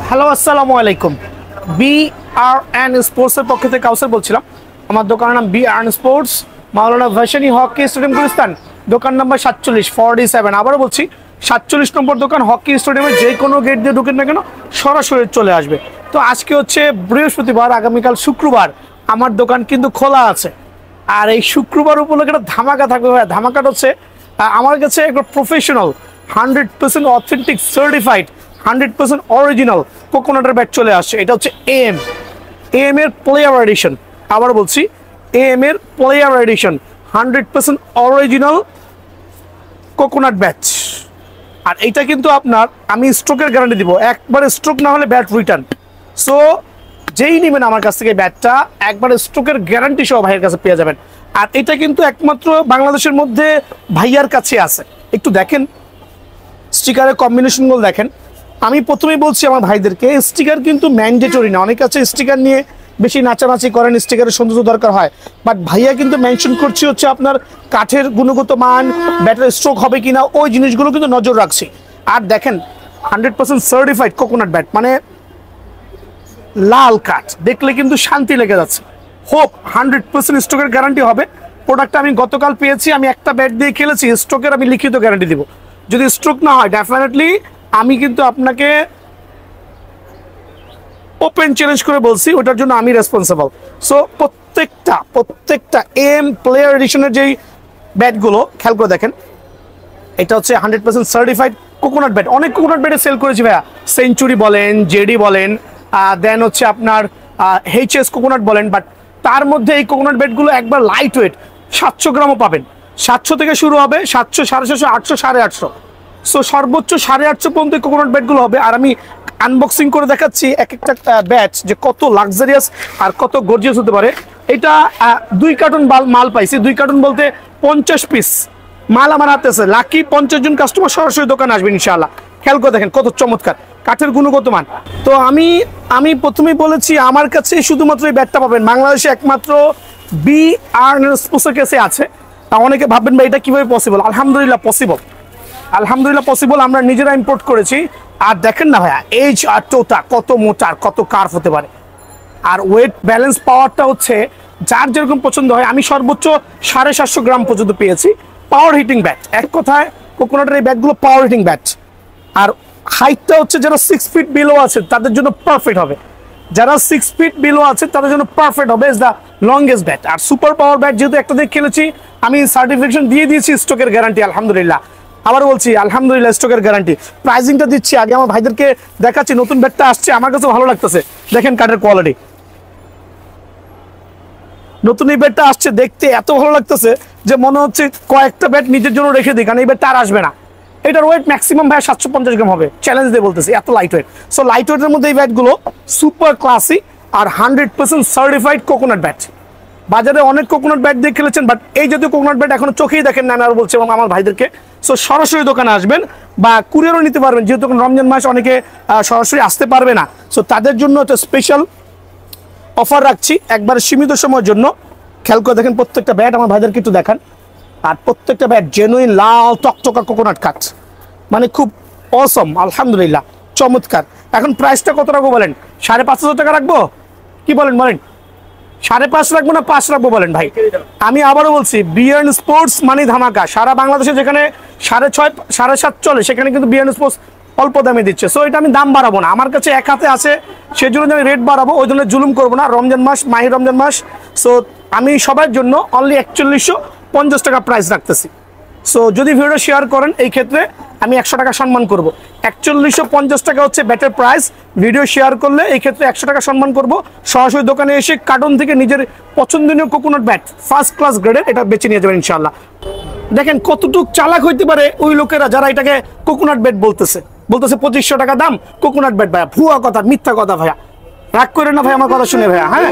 Hello আসসালামু আলাইকুম। BRN স্পোর্টসের পক্ষ থেকে কাউসার বলছিলাম। আমার দোকানের নাম BRN স্পোর্টস, মাওলানা ভাসানী হকি স্টেডিয়াম গুলিস্তান, দোকান নাম্বার 4747। আবারও বলছি 47 নম্বর দোকান, হকি স্টেডিয়ামের যে কোনো গেট দিয়ে ঢুকেন না কেন সরাসরি চলে আসবে। তো আজকে হচ্ছে বৃহস্পতিবার, আগামীকাল শুক্রবার, আমার দোকান কিন্তু খোলা আছে। আর এই শুক্রবার উপলক্ষে একটা ধামাকা থাকবে ভাই। ধামাকাটা হচ্ছে আমার কাছে একটা প্রফেশনাল 100% অথেন্টিক সার্টিফাইড 100% অরিজিনাল কোকোনাটের ব্যাট চলে আসছে। এটা হচ্ছে AM এর প্লেয়ার এডিশন। আবার বলছি AM এর player edition 100% original coconut bat. আর এইটা কিন্তু আপনার আমি স্ট্রোকের গ্যারান্টি দিব, একবারে স্ট্রোক না হলে ব্যাট রিটার্ন। সো যেই নেবেন আমার কাছ থেকে ব্যাটটা একবারে স্ট্রোকের গ্যারান্টি সহ ভাইয়ের কাছে পেয়ে যাবেন। আর এটা কিন্তু একমাত্র বাংলাদেশের মধ্যে ভাইয়ার কাছে আছে। একটু দেখেন স্টিকারের কম্বিনেশনগুলো দেখেন। আমি প্রথমেই বলছি আমার ভাইদেরকে, স্টিকার কিন্তু ম্যান্ডেটরি না। অনেক আছে স্টিকার নিয়ে বেশি নাচানাচি করেন, স্টিকারের সৌন্দর্য দরকার হয়, বাট ভাইয়া কিন্তু মেনশন করছি হচ্ছে আপনার কাঠের গুণগত মান, ব্যাটারি স্ট্রোক হবে কিনা, ওই জিনিসগুলো কিন্তু নজর রাখছি। আর দেখেন 100% সার্টিফাইড কোকোনাট ব্যাট, মানে লাল কাঠ দেখলে কিন্তু শান্তি লেগে যাচ্ছে। হোপ 100% স্ট্রোকের গ্যারান্টি হবে। প্রোডাক্টটা আমি গতকাল পেয়েছি, আমি একটা ব্যাট দিয়ে খেলেছি, স্ট্রোকের আমি লিখিত গ্যারান্টি দিব। যদি স্ট্রোক না হয় ডেফিনেটলি আমি কিন্তু আপনাকে ওপেন চ্যালেঞ্জ করে বলছি, ওটার জন্য আমি রেসপন্সিবল। সো প্রত্যেকটা AM প্লেয়ার এডিশনের যেই ব্যাটগুলো খেয়াল করে দেখেন। এটা হচ্ছে 100% সার্টিফাইড কোকোনাট ব্যাট। অনেক কোকোনাট ব্যাটে সেল করেছি ভাইয়া, সেঞ্চুরি বলেন, জেডি বলেন, দেন হচ্ছে আপনার HS কোকোনাট বলেন, বাট তার মধ্যে এই কোকোনাট ব্যাটগুলো একবার লাইট ওয়েট, 700 গ্রামও পাবেন। 700 থেকে শুরু হবে, 700, 750, 800, 850। সো সর্বোচ্চ 850 পর্যন্ত কোকোনাট ব্যাটগুলো হবে। আর আমি আনবক্সিং করে দেখাচ্ছি এক একটা ব্যাট যে কত লাক্সারিয়াস আর কত গর্জিয়াস হতে পারে। এটা 2 কার্টন মাল পাইছি। 2 কার্টন বলতে 50 পিস মাল আমার হাতে আছে। লাকি 50 জন কাস্টমার সরাসরি দোকানে আসবেন ইনশাআল্লাহ। খেয়াল করে দেখেন কত চমৎকার কাঠের গুণগত মান। তো আমি প্রথমেই বলেছি আমার কাছে শুধুমাত্র এই ব্যাটটা পাবেন, বাংলাদেশে একমাত্র BRN স্পোর্টসের কাছে আছে। অনেকে ভাববেন ভাই এটা কিভাবে পসিবল। আলহামদুলিল্লাহ পসিবল। আমরা নিজেরা ইম্পোর্ট করেছি। আর দেখেন না ভাইয়া এই টোটা কত মোটা, কত কার্ভ হতে পারে। আর ওয়েট ব্যালেন্স পাওয়ারটা হচ্ছে যার যেরকম পছন্দ হয়। আমি সর্বোচ্চ 750 গ্রাম পর্যন্ত পেয়েছি। পাওয়ার হিটিং ব্যাট, এক কথায় কোকোনাটের এই ব্যাটগুলো পাওয়ার হিটিং ব্যাট। আর হাইটটা হচ্ছে যারা 6 ফিট বিলো আছে তাদের জন্য পারফেক্ট হবে। যারা 6 ফিট বিলো আছে তাদের জন্য পারফেক্ট হবে, ইজ দ্য লংগেস্ট ব্যাট। আর সুপার পাওয়ার ব্যাট যেহেতু একটা দিয়ে খেলেছি, আমি সার্টিফিকেশন দিয়ে দিয়েছি স্টকের গ্যারান্টি আলহামদুলিল্লাহ। আবার বলছি আলহামদুলিল্লাহ স্টকের গ্যারান্টি। প্রাইজিংটা দিচ্ছি আগে আমার ভাইদেরকে দেখাচ্ছি। নতুন ব্যাটটা আসছে, আমার কাছে ভালো লাগতেছে। দেখেন কাঠের কোয়ালিটি, নতুন এই ব্যাটটা আসছে, দেখতে এত ভালো লাগতেছে যে মনে হচ্ছে কয়েকটা ব্যাট নিজের জন্য রেখে দিই, কারণ এই ব্যাটটা আর আসবে না। এটার ওয়েট ম্যাক্সিমাম ভাই 750 গ্রাম হবে, চ্যালেঞ্জ দিয়ে বলতেছি, এত লাইট ওয়েট। সো লাইট ওয়েটের মধ্যে এই ব্যাটগুলো সুপার ক্লাসি আর 100% সার্টিফাইড কোকোনাট ব্যাট। বাজারে অনেক কোকোনাট ব্যাট দিয়ে খেলেছেন, বাট এই জাতীয় কোকোনাট ব্যাট এখনো চোখেই দেখেন না। আমি আর বলছি আমার ভাইদেরকে, সো সরাসরি দোকানে আসবেন বা কুরিয়ারও নিতে পারবেন, যেহেতু রমজান মাস অনেকে সরাসরি আসতে পারবে না। সো তাদের জন্য একটা স্পেশাল অফার রাখছি একবার সীমিত সময়ের জন্য। খেয়াল করে দেখেন প্রত্যেকটা ব্যাট, আমার ভাইদেরকে একটু দেখান। আর প্রত্যেকটা ব্যাট জেনুইন লাল টকটকা কোকোনাট কাঠ, মানে খুব অসম, আলহামদুলিল্লাহ চমৎকার। এখন প্রাইসটা কত রাখবো বলেন? 5,500 টাকা রাখবো? কি বলেন 5.5 রাখবো না 5 রাখবো বলেন ভাই? আমি আবারও বলছি BRN স্পোর্টস মানে ধামাকা। সারা বাংলাদেশে যেখানে 6.5, 7.5 চলে, সেখানে কিন্তু BRN স্পোর্টস অল্প দামে দিচ্ছে। সো এটা আমি দাম বাড়াবো না, আমার কাছে এক হাতে আছে, সেই জন্য আমি রেট বাড়াবো, ওই জন্য জুলুম করবো না। রমজান মাস, মাহি রমজান মাস, সো আমি সবার জন্য অনলি 4150 টাকা প্রাইস রাখতেছি। সো যদি ভিডিওটা শেয়ার করেন এই ক্ষেত্রে আমি 100 টাকা সম্মান করব। 4150 টাকা হচ্ছে ব্যাটের প্রাইস। ভিডিও শেয়ার করলে এই ক্ষেত্রে 100 টাকা সম্মান করব। সরাসরি দোকানে এসে কার্টন থেকে নিজের পছন্দনীয় কোকোনাট ব্যাট ফার্স্ট ক্লাস গ্রেডের এটা বেছে নিয়ে যাবেন ইনশাআল্লাহ। দেখেন কতটুক চালাক হইতে পারে ওই লোকেরা যারা এটাকে কোকোনাট ব্যাট বলতেছে 2500 টাকা দাম কোকোনাট ব্যাট। ভাইয়া ভুয়া কথা, মিথ্যা কথা ভাইয়া, রাগ করে না ভাই আমার কথা শুনে ভাইয়া। হ্যাঁ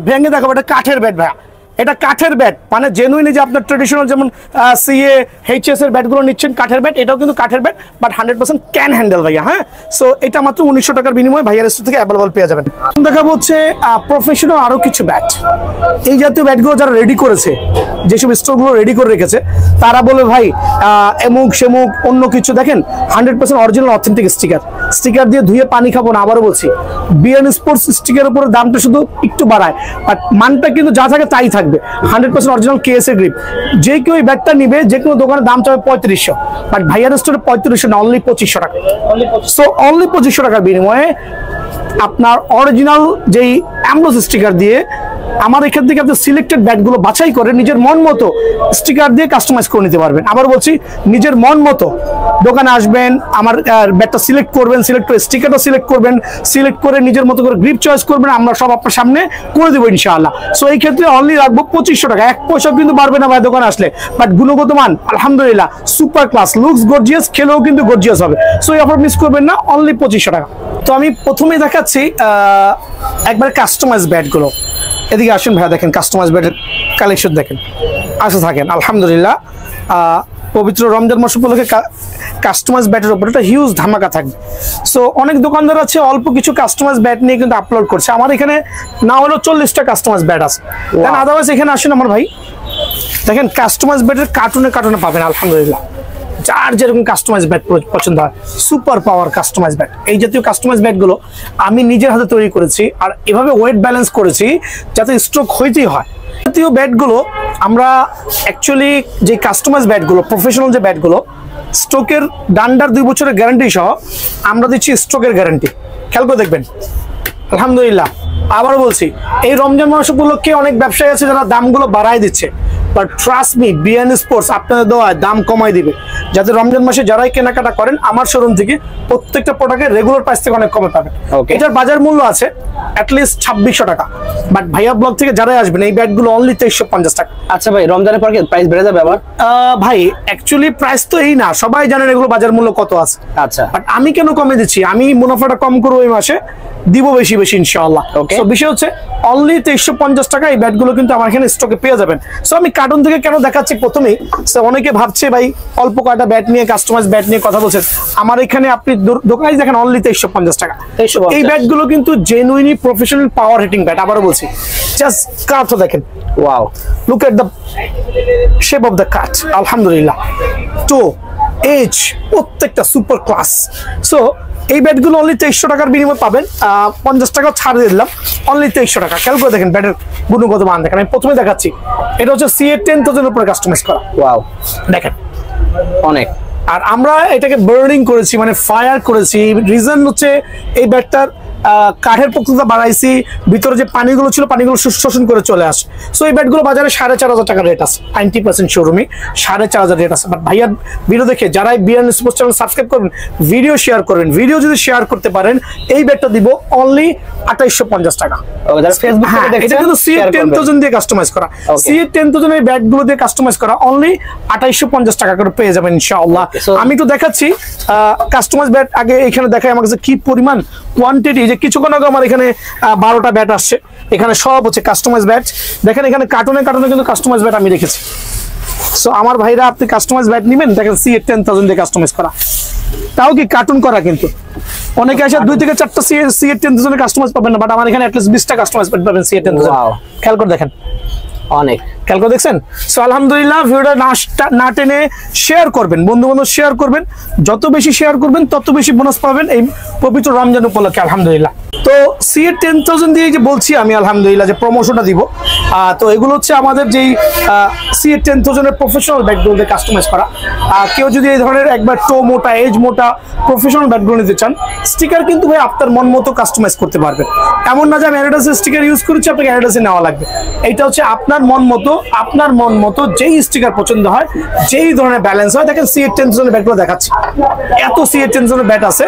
ভেঙে দেখাবো, এটা কাঠের ব্যাট ভাইয়া। এটা কাঠের ব্যাট, মানে জেনুইন যে আপনার ট্রেডিশনাল যেমন সিএ এইচএস এর ব্যাটগুলো নিচ্ছেন কাঠের ব্যাট, এটাও কিন্তু কাঠের ব্যাট, বাট 100% ক্যান হ্যান্ডেল ভাইয়া। হ্যাঁ, সো এটা মাত্র 1900 টাকার বিনিময়ে ভাইয়ার স্টোর থেকে অ্যাভেলেবল পেয়ে যাবেন। দেখাবো হচ্ছে প্রফেশনাল আরো কিছু ব্যাট। এই জাতীয় ব্যাটগুলো যারা রেডি করেছে, যেসব স্টোরগুলো রেডি করে রেখেছে, তারা বলে ভাই এমুক সেমুক অন্য কিছু, দেখেন 100% অরিজিনাল অথেন্টিক স্টিকার দিয়ে ধুয়ে পানি খাবো না। আবারও বলছি, বিএন স্পোর্টস স্টিকারের উপরে দামটা শুধু একটু বাড়ায়, বাট মানটা কিন্তু যা থাকে তাই থাকবে। 100% অরিজিনাল কেএসএ গ্রিপ। যে কেউ এই ব্যাটটা নিবে, যে কোনো দোকানে দাম চাবে 3500, বাট ভাইয়ার স্টোরে 3500 না, অনলি 2500 টাকা। সো অনলি 2500 টাকার বিনিময়ে আপনার অরিজিনাল যেই অ্যাম্বস স্টিকার দিয়ে আমার এখান থেকে আপনি সিলেক্টেড ব্যাটগুলো বাছাই করে নিজের মন মতো স্টিকার দিয়ে কাস্টমাইজ করে নিতে পারবেন। আবার বলছি, নিজের মন মতো দোকানে আসবেন, আমার ব্যাটটা সিলেক্ট করবেন, সিলেক্ট করে স্টিকারটা সিলেক্ট করবেন, সিলেক্ট করে নিজের মতো করে গ্রিপ চয়েস করবেন, আমরা সব আপনার সামনে করে দেবো ইনশাআল্লাহ। সো এই ক্ষেত্রে অনলি রাখবো 2500 টাকা। 1 পয়সা কিন্তু বাড়বে না ভাই দোকানে আসলে, বাট গুণগত মান আলহামদুলিল্লাহ সুপার ক্লাস, লুকস গর্জিয়াস, খেলেও কিন্তু গর্জিয়াস হবে। সো এই অফার মিস করবেন না, অনলি 2500 টাকা। তো আমি প্রথমেই দেখাচ্ছি একবার কাস্টমাইজ ব্যাটগুলো। এদিকে আসুন ভাইয়া, দেখেন কাস্টমাইজ ব্যাটের কালেকশন দেখেন, আসে থাকেন। আলহামদুলিল্লাহ পবিত্র রমজান মাস উপলক্ষে কাস্টমাইজ ব্যাটের উপর একটা হিউজ ধামাকা থাকবে। সো অনেক দোকানদার আছে অল্প কিছু কাস্টমাইজ ব্যাট নিয়ে কিন্তু আপলোড করছে। আমার এখানে না হলেও 40টা কাস্টমাইজ ব্যাট আছে। আদারওয়াইজ এখানে আসুন আমার ভাই, দেখেন কাস্টমাইজ ব্যাটের কার্টুনে কার্টুনে পাবেন আলহামদুলিল্লাহ। যার যেরকম কাস্টমাইজ ব্যাট পছন্দ হয়, সুপার পাওয়ার কাস্টমাইজ ব্যাট। এই জাতীয় কাস্টমাইজ ব্যাটগুলো আমি নিজের হাতে তৈরি করেছি, আর এভাবে ওয়েট ব্যালেন্স করেছি যাতে স্ট্রোক হইতেই হয়। জাতীয় ব্যাটগুলো আমরা অ্যাকচুয়ালি যে কাস্টমাইজ ব্যাটগুলো, প্রফেশনাল যে ব্যাটগুলো, স্ট্রোকের ডান্ডার 2 বছরের গ্যারান্টি সহ আমরা দিচ্ছি স্ট্রোকের গ্যারান্টি। খেয়াল করে দেখবেন আলহামদুলিল্লাহ। আবারও বলছি, এই রমজান মাস উপলক্ষে অনেক ব্যবসায়ী আছে যারা দামগুলো বাড়ায় দিচ্ছে, but trust me, BN Sports আপনাদের দোয়ায় দাম কমাই দিবে, যাতে রমজান মাসে যারাই কেনাকাটা করেন আমার শোরুম থেকে প্রত্যেকটা প্রোডাক্টের রেগুলার প্রাইস থেকে অনেক কমে পাবেন। এটার বাজার মূল্য আছে অ্যাটলিস্ট 2600 টাকা, বাট ভাইয়া ব্লগ থেকে যারাই আসবেন এই ব্যাটগুলো অনলি 2350 টাকা। আচ্ছা ভাই, রমজানের পর কি প্রাইস বেড়ে যাবে আবার? ভাই অ্যাকচুয়ালি প্রাইস তো এই না, সবাই জানেন এগুলো বাজার মূল্য কত আছে। আচ্ছা, বাট আমি কেন কমে দিচ্ছি, আমি মুনাফাটা কম করবো এই মাসে, দিব বেশি বেশি ইনশাআল্লাহ। তো বিষয় হচ্ছে অনলি 2350 টাকা এই ব্যাটগুলো কিন্তু আমার এখানে স্টকে পেয়ে যাবেন। সো আমি কার্টুন থেকে কেন দেখাচ্ছি প্রথমেই, অনেকে ভাবছে ভাই অল্প কয়টা ব্যাট নিয়ে, কাস্টমাইজ ব্যাট নিয়ে কথা বলছেন, আমার এখানে আপনি দোকানে দেখেন অনলি 2350 টাকা। এই ব্যাটগুলো কিন্তু জেনুইনলি প্রফেশনাল পাওয়ার হিটিং ব্যাট। আবারও বলছি, জাস্ট কাট দেখেন, wow, look at the shape of the cut, আলহামদুলিল্লাহ। তো এজ প্রত্যেকটা সুপার ক্লাস। সো এই ব্যাটগুলো অনলি 2300 টাকার বিনিময়ে পাবেন। 50 টাকা ছাড় দিয়ে দিলাম, অনলি 2300 টাকা। খেয়াল করে দেখেন ব্যাটের গুণগত মান দেখেন। আমি প্রথমে দেখাচ্ছি, এটা হচ্ছে সিএ 10,000 উপরে কাস্টমাইজ করা। ওয়াও, দেখেন অনেক। আর আমরা এটাকে বার্নিং করেছি, মানে ফায়ার করেছি। রিজন হচ্ছে এই ব্যাটটার কাঠের পোক্ততা বাড়াইছি, ভিতরে যে পানিগুলো ছিল পানিগুলো শোষণ করে চলে আসে। সো এই ব্যাটগুলো বাজারে 4500 টাকা রেট আছে, 90% শোরুমে 4500 রেট আছে। বাট ভাইয়ার ভিডিও দেখে যারাই বিএন স্পোর্টস চ্যানেল সাবস্ক্রাইব করবেন, ভিডিও শেয়ার করবেন, ভিডিও যদি শেয়ার করতে পারেন এই ব্যাটটা দিব অনলি 2850 টাকা। এটা কিন্তু সিএ 10,000 দিয়ে কাস্টমাইজ করা, সিএ 10,000 এই ব্যাটগুলো দিয়ে কাস্টমাইজ করা, অনলি 2850 টাকা করে পেয়ে যাবেন ইনশাআল্লাহ। আমি একটু দেখাচ্ছি কাস্টমাইজ ব্যাট। আগে এখানে দেখাই আমার কাছে কি পরিমাণ কোয়ান্টিটি। যে কিছুক্ষণ আগে আমার এখানে 12টা ব্যাট আসছে, এখানে সব হচ্ছে কাস্টমাইজ ব্যাট। দেখেন এখানে কার্টুনে কার্টুনে কিন্তু কাস্টমাইজ ব্যাট আমি রেখেছি। সো আমার ভাইরা আপনি কাস্টমাইজ ব্যাট নেবেন, দেখেন সিএ 10,000 দিয়ে কাস্টমাইজ করা, তাও কি কার্টুন করা। কিন্তু অনেকে আসে 2 থেকে 4টা সিএ 10,000 কাস্টমাইজ পাবেন না, বাট আমার এখানে অ্যাটলিস্ট 20টা কাস্টমাইজ পাবেন সিএ 10,000। খেয়াল করে দেখেন, অনেক খেয়াল করে দেখছেন। সো আলহামদুলিল্লাহ, ভিডিওটা না টেনে শেয়ার করবেন, বন্ধু বান্ধব শেয়ার করবেন। যত বেশি শেয়ার করবেন তত বেশি বোনাস পাবেন এই পবিত্র রমজান উপলক্ষে আলহামদুলিল্লাহ। তো সিএ 10,000 দিয়ে যে বলছি আমি আলহামদুলিল্লাহ যে প্রমোশনটা দিব, তো এগুলো হচ্ছে আমাদের যেই সিএ 10,000 এর প্রফেশনাল ব্যাটগুলো দিয়ে কাস্টমাইজ করা। কেউ যদি এই ধরনের একবার টো মোটা, এজ মোটা প্রফেশনাল ব্যাটগুলো নিতে চান, স্টিকার কিন্তু ভাই আপনার মন মতো কাস্টমাইজ করতে পারবেন। এমন না যে আমি অ্যাডিডাসের স্টিকার ইউজ করেছি আপনাকে অ্যাডিডাসে নেওয়া লাগবে। এইটা হচ্ছে আপনার মন মতো যেই স্টিকার পছন্দ হয়, যেই ধরনের ব্যালেন্স হয়। দেখেন সিএ 10,000 এর ব্যাটগুলো দেখাচ্ছি, এত সিএ 10,000 এর ব্যাট আছে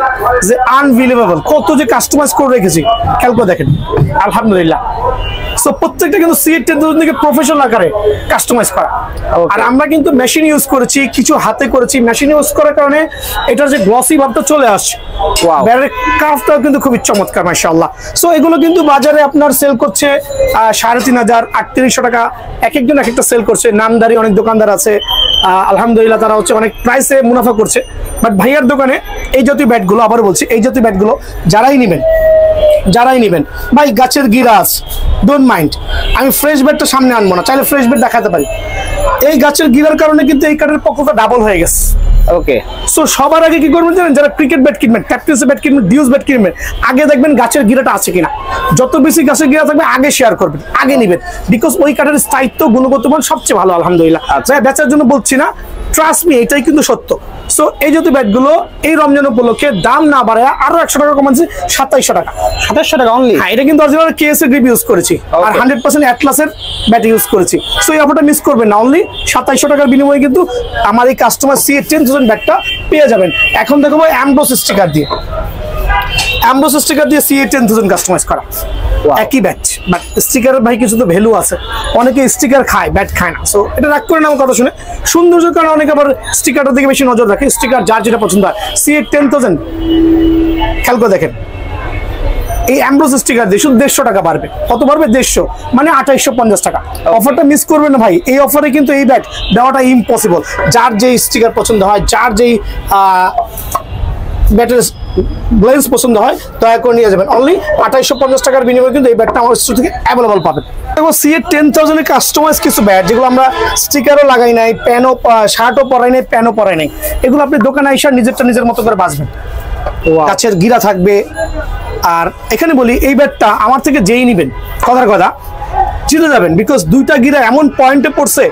যে আনবিলিভেবল, কত যে কাস্টমাইজ করে রেখেছি। খেয়াল করে দেখেন আলহামদুলিল্লাহ। সো প্রত্যেকটা কিন্তু CA-10000 থেকে প্রফেশনাল আকারে কাস্টমাইজ করা। আর আমরা কিন্তু মেশিন ইউজ করেছি, কিছু হাতে করেছি। মেশিন ইউজ করার কারণে এটার যে গ্লসি ভাবটা চলে আসছে, ব্যাটের কাফটাও কিন্তু খুবই চমৎকার মাশাআল্লাহ। সো এগুলো কিন্তু বাজারে আপনার সেল করছে 3500 3800 টাকা, এক একজন এক একটা সেল করছে। নামদারি অনেক দোকানদার আছে, আলহামদুলিল্লাহ তারা হচ্ছে অনেক প্রাইসে মুনাফা করছে। বাট ভাইয়ার দোকানে এই জাতীয় ব্যাটগুলো, আবার বলছি, এই জাতীয় ব্যাটগুলো যারাই নেবেন ভাই, গাছের গিরাস ডোন্ট মাইন্ড, আমি ফ্রেশ ব্যাটটা সামনে আনবো না, চাইলে ফ্রেশ ব্যাট দেখাতে পারি। এই গাছের গিরার কারণে কিন্তু এই কাঠের পক্ষটা ডাবল হয়ে গেছে। ওকে, সো সবার আগে কি করবেন জানেন? যারা ক্রিকেট ব্যাট কিনবেন, ক্যাপ্টেন্স ব্যাট কিনবেন, ডিউস ব্যাট কিনবেন, আগে দেখবেন গাছের গিরাটা আছে কিনা। যত বেশি গাছের গিরা থাকবে আগে শেয়ার করবেন, আগে নেবেন, বিকজ ওই কাঠের স্থায়িত্ব গুণগত মান সবচেয়ে ভালো আলহামদুলিল্লাহ। বেচার জন্য বলছি না, ট্রাস্ট মি, এটাই কিন্তু সত্য। সো এই যত ব্যাটগুলো এই রমজান উপলক্ষে দাম না বাড়ায় আরো 100 টাকা কমাচ্ছে, 2700 টাকা। 2700 টাকা অনলি? হ্যাঁ, এটা কিন্তু অরিজিনাল কেএস এর গ্রিপ ইউজ করেছি আর 100% অ্যাটলাসের ব্যাট ইউজ করেছি। সো এই অফারটা মিস করবেন না, অনলি 2700 টাকার বিনিময়ে কিন্তু আমার এই কাস্টমার CA-10000 ব্যাটটা পেয়ে যাবেন। এখন দেখো ভাই, অ্যাম্বোস স্টিকার দিয়ে CA-10000 কাস্টমাইজ করা একই ব্যাট, বাট স্টিকারের ভাই কিছু তো ভ্যালু আছে। অনেকে স্টিকার খায়, ব্যাট খায় না। সো এটা রাগ করে না আমার কথা শুনে, সৌন্দর্যের কারণে অনেকে আবার স্টিকারটার দিকে বেশি নজর রাখে। স্টিকার যার যেটা পছন্দ হয়। CA-10000 খেয়াল করে দেখেন, এই অ্যাম্ব্রোস স্টিকার দিয়ে শুধু 150 টাকা বাড়বে। কত বাড়বে? 150, মানে 2850 টাকা। অফারটা মিস করবেন না ভাই, এই অফারে কিন্তু এই ব্যাট দেওয়াটা ইম্পসিবল। যার যেই স্টিকার পছন্দ হয়, যার যেই ব্যাটের গ্লেন্স পছন্দ হয়, দয়া করে নিয়ে যাবেন। অনলি 2850 টাকার বিনিময়ে কিন্তু এই ব্যাটটা আমার স্টোর থেকে অ্যাভেলেবল পাবেন। দেখো, CA-10000 এর কাস্টমাইজ কিছু ব্যাট, যেগুলো আমরা স্টিকারও লাগাই নাই, প্যানও, শার্টও পরাই নাই, প্যানও পরাই নাই, এগুলো আপনি দোকানে আইসা নিজের মতো করে বাঁচবেন। গাছের গিরা থাকবে। আর এখানে বলি, এই ব্যাটটা আমার থেকে যেই নিবেন, কথার কথা জিতে যাবেন, বিকজ দুইটা গিরা এমন পয়েন্টে পড়ছে